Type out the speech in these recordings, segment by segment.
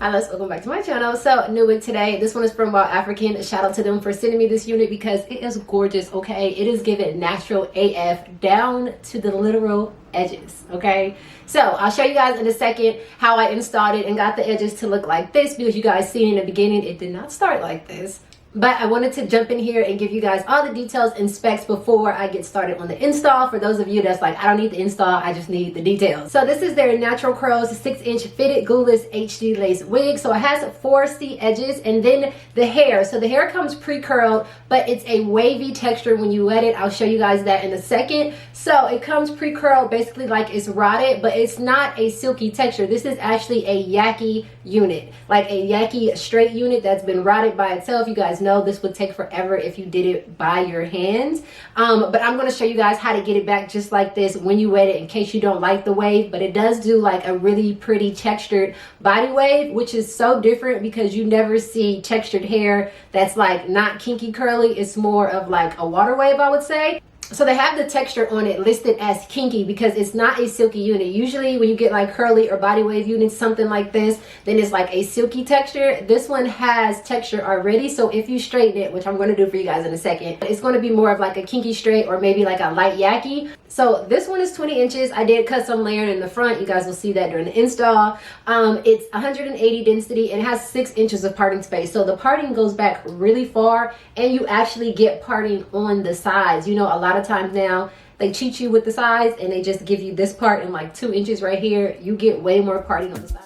Hi, let's welcome back to my channel. So new wig today. This one is from WowAfrican. Shout out to them for sending me this unit because it is gorgeous. Okay, it is given natural AF down to the literal edges. Okay, so I'll show you guys in a second how I installed it and got the edges to look like this, because you guys seen in the beginning it did not start like this. But I wanted to jump in here and give you guys all the details and specs before I get started on the install. For those of you that's like, I don't need the install, I just need the details. So this is their Natural Curls 6-inch fitted Glueless HD lace wig. So it has 4C edges, and then the hair. So the hair comes pre-curled, but it's a wavy texture when you wet it. I'll show you guys that in a second. So it comes pre-curled, basically like it's rotted, but it's not a silky texture. This is actually a yaki unit, like a yaki straight unit that's been rotted by itself. You guys know this would take forever if you did it by your hands, but I'm going to show you guys how to get it back just like this when you wet it, in case you don't like the wave. But it does do like a really pretty textured body wave, which is so different because you never see textured hair that's like not kinky curly. It's more of like a water wave, I would say. So they have the texture on it listed as kinky because it's not a silky unit. Usually when you get like curly or body wave units, something like this, then it's like a silky texture. This one has texture already. So if you straighten it, which I'm going to do for you guys in a second, it's going to be more of like a kinky straight or maybe like a light yaki. So this one is 20 inches. I did cut some layering in the front. You guys will see that during the install. It's 180 density and it has 6 inches of parting space. So the parting goes back really far, and you actually get parting on the sides. You know, a lot of times now they cheat you with the size and they just give you this part in like 2 inches right here. You get way more parting on the side.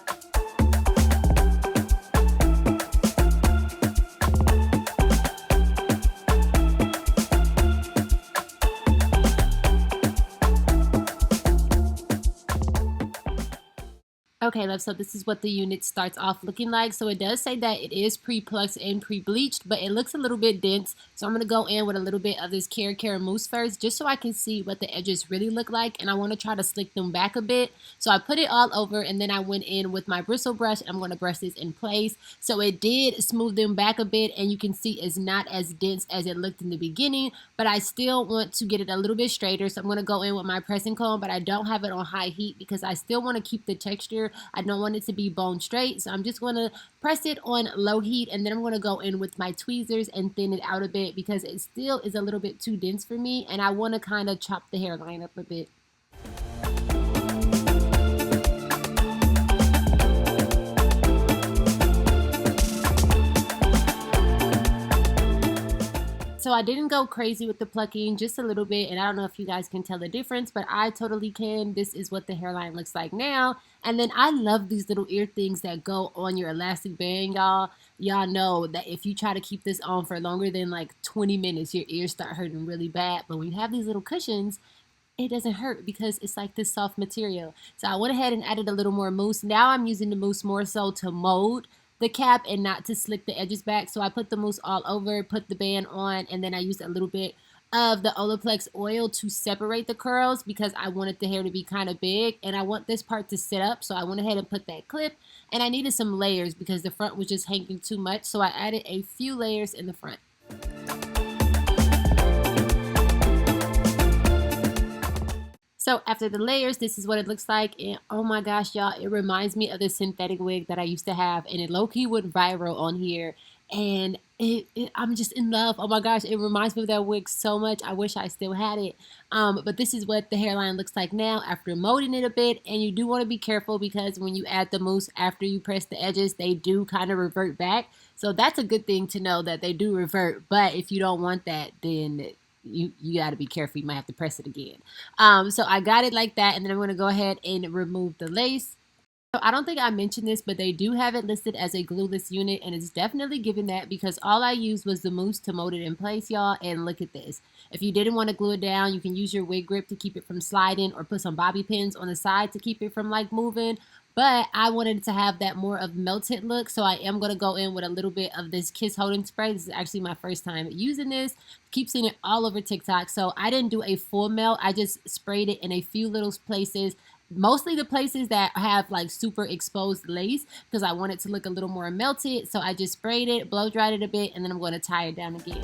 Okay, love, so this is what the unit starts off looking like. So it does say that it is pre-plucked and pre-bleached, but it looks a little bit dense. So I'm going to go in with a little bit of this 𝐃𝐄𝐓 mousse first, just so I can see what the edges really look like. And I want to try to slick them back a bit. So I put it all over, and then I went in with my bristle brush. I'm going to brush this in place. So it did smooth them back a bit, and you can see it's not as dense as it looked in the beginning, but I still want to get it a little bit straighter. So I'm going to go in with my pressing comb, but I don't have it on high heat because I still want to keep the texture. I don't want it to be bone straight, so I'm just going to press it on low heat, and then I'm going to go in with my tweezers and thin it out a bit because it still is a little bit too dense for me, and I want to kind of chop the hairline up a bit. So I didn't go crazy with the plucking, just a little bit, and I don't know if you guys can tell the difference, but I totally can. This is what the hairline looks like now. And then I love these little ear things that go on your elastic band, y'all. Y'all know that if you try to keep this on for longer than like 20 minutes, your ears start hurting really bad. But when you have these little cushions, it doesn't hurt because it's like this soft material. So I went ahead and added a little more mousse. Now I'm using the mousse more so to mold the cap and not to slick the edges back. So I put the mousse all over, put the band on, and then I used a little bit of the Olaplex oil to separate the curls because I wanted the hair to be kind of big and I want this part to sit up. So I went ahead and put that clip, and I needed some layers because the front was just hanging too much. So I added a few layers in the front. So after the layers, this is what it looks like, and oh my gosh, y'all, it reminds me of the synthetic wig that I used to have, and it low-key went viral on here, and I'm just in love. Oh my gosh, it reminds me of that wig so much. I wish I still had it. But this is what the hairline looks like now after molding it a bit, and you do want to be careful because when you add the mousse after you press the edges, they do kind of revert back. So that's a good thing to know, that they do revert, but if you don't want that, then you got to be careful. You might have to press it again. So I got it like that, and then I'm going to go ahead and remove the lace. So I don't think I mentioned this, but they do have it listed as a glueless unit, and it's definitely given that because all I used was the mousse to mold it in place, y'all, and look at this. If you didn't want to glue it down, you can use your wig grip to keep it from sliding or put some bobby pins on the side to keep it from like moving. But I wanted to have that more of melted look, so I am going to go in with a little bit of this kiss holding spray. This is actually my first time using this. Keep seeing it all over TikTok. So I didn't do a full melt. I just sprayed it in a few little places, mostly the places that have like super exposed lace because I want it to look a little more melted. So I just sprayed it, blow dried it a bit, and then I'm going to tie it down again.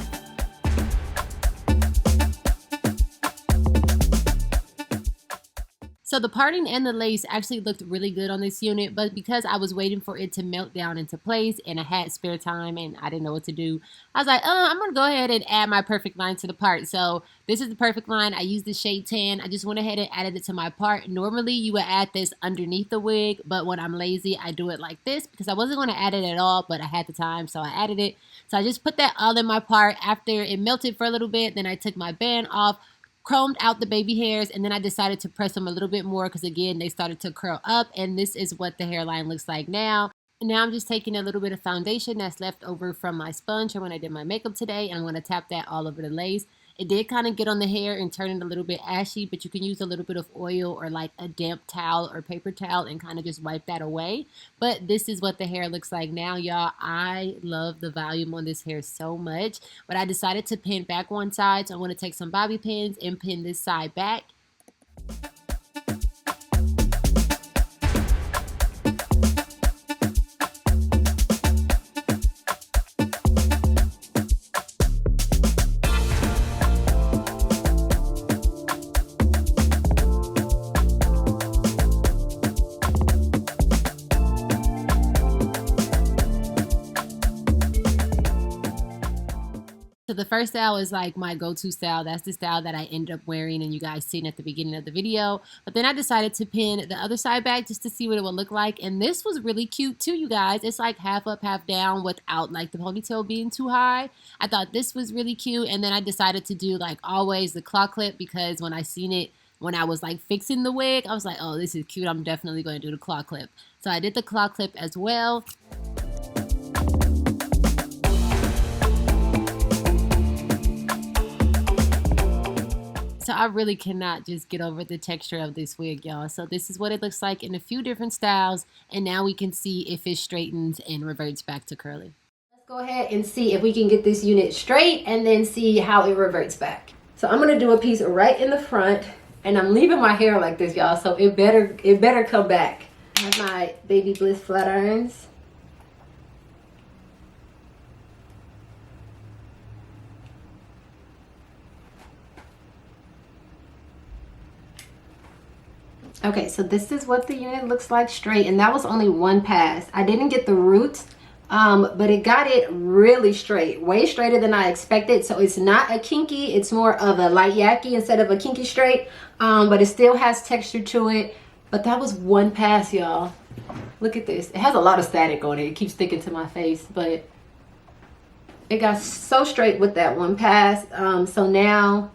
So the parting and the lace actually looked really good on this unit, but because I was waiting for it to melt down into place and I had spare time and I didn't know what to do, I was like, I'm going to go ahead and add my perfect line to the part. So this is the perfect line. I used the shade tan. I just went ahead and added it to my part. Normally you would add this underneath the wig, but when I'm lazy, I do it like this because I wasn't going to add it at all, but I had the time, so I added it. So I just put that all in my part. After it melted for a little bit, then I took my band off, combed out the baby hairs, and then I decided to press them a little bit more because again they started to curl up, and this is what the hairline looks like now. And now I'm just taking a little bit of foundation that's left over from my sponge from when I did my makeup today, and I'm going to tap that all over the lace. It did kind of get on the hair and turn it a little bit ashy, but you can use a little bit of oil or like a damp towel or paper towel and kind of just wipe that away. But this is what the hair looks like now, y'all. I love the volume on this hair so much, but I decided to pin back one side, so I'm going to take some bobby pins and pin this side back. So the first style is like my go-to style. That's the style that I end up wearing and you guys seen at the beginning of the video. But then I decided to pin the other side back just to see what it would look like. And this was really cute too, you guys. It's like half up, half down without like the ponytail being too high. I thought this was really cute. And then I decided to do like always the claw clip because when I seen it, when I was like fixing the wig, I was like, oh, this is cute. I'm definitely going to do the claw clip. So I did the claw clip as well. So I really cannot just get over the texture of this wig, y'all. So this is what it looks like in a few different styles. And now we can see if it straightens and reverts back to curly. Let's go ahead and see if we can get this unit straight and then see how it reverts back. So I'm going to do a piece right in the front. And I'm leaving my hair like this, y'all. So it better come back. I have my Baby Bliss flat irons. Okay, so this is what the unit looks like straight, and that was only one pass. I didn't get the roots, but it got it really straight, way straighter than I expected. So it's not a kinky, it's more of a light yaki instead of a kinky straight, but it still has texture to it. But that was one pass, y'all. Look at this. It has a lot of static on it. It keeps sticking to my face, but it got so straight with that one pass. So now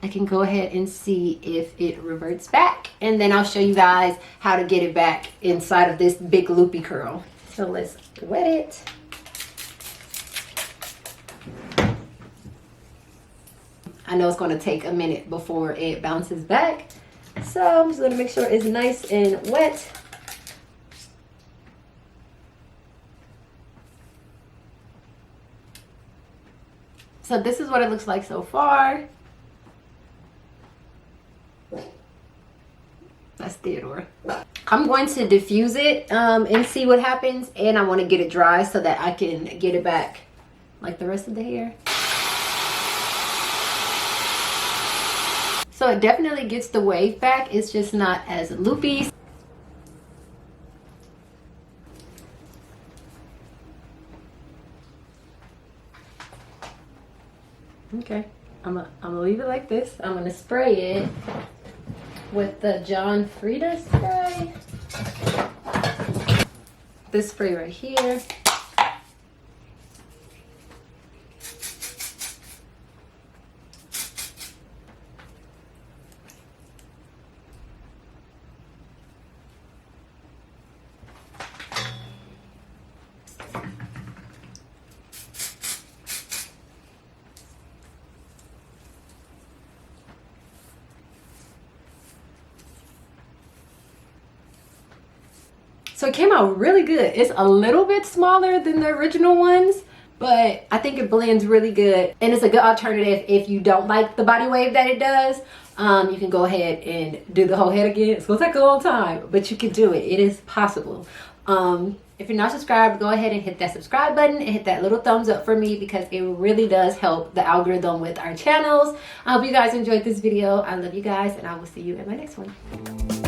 I can go ahead and see if it reverts back, and then I'll show you guys how to get it back inside of this big loopy curl. So let's wet it. I know it's going to take a minute before it bounces back, so I'm just going to make sure it's nice and wet. So this is what it looks like so far. That's Theodore. I'm going to diffuse it and see what happens, and I want to get it dry so that I can get it back like the rest of the hair. So it definitely gets the wave back. It's just not as loopy. Okay, I'm gonna leave it like this. I'm gonna spray it with the John Frieda spray. This spray right here. So it came out really good. It's a little bit smaller than the original ones, but I think it blends really good. And it's a good alternative if you don't like the body wave that it does. You can go ahead and do the whole head again. It's gonna take a long time, but you can do it. It is possible. If you're not subscribed, go ahead and hit that subscribe button and hit that little thumbs up for me, because it really does help the algorithm with our channels. I hope you guys enjoyed this video. I love you guys, and I will see you in my next one.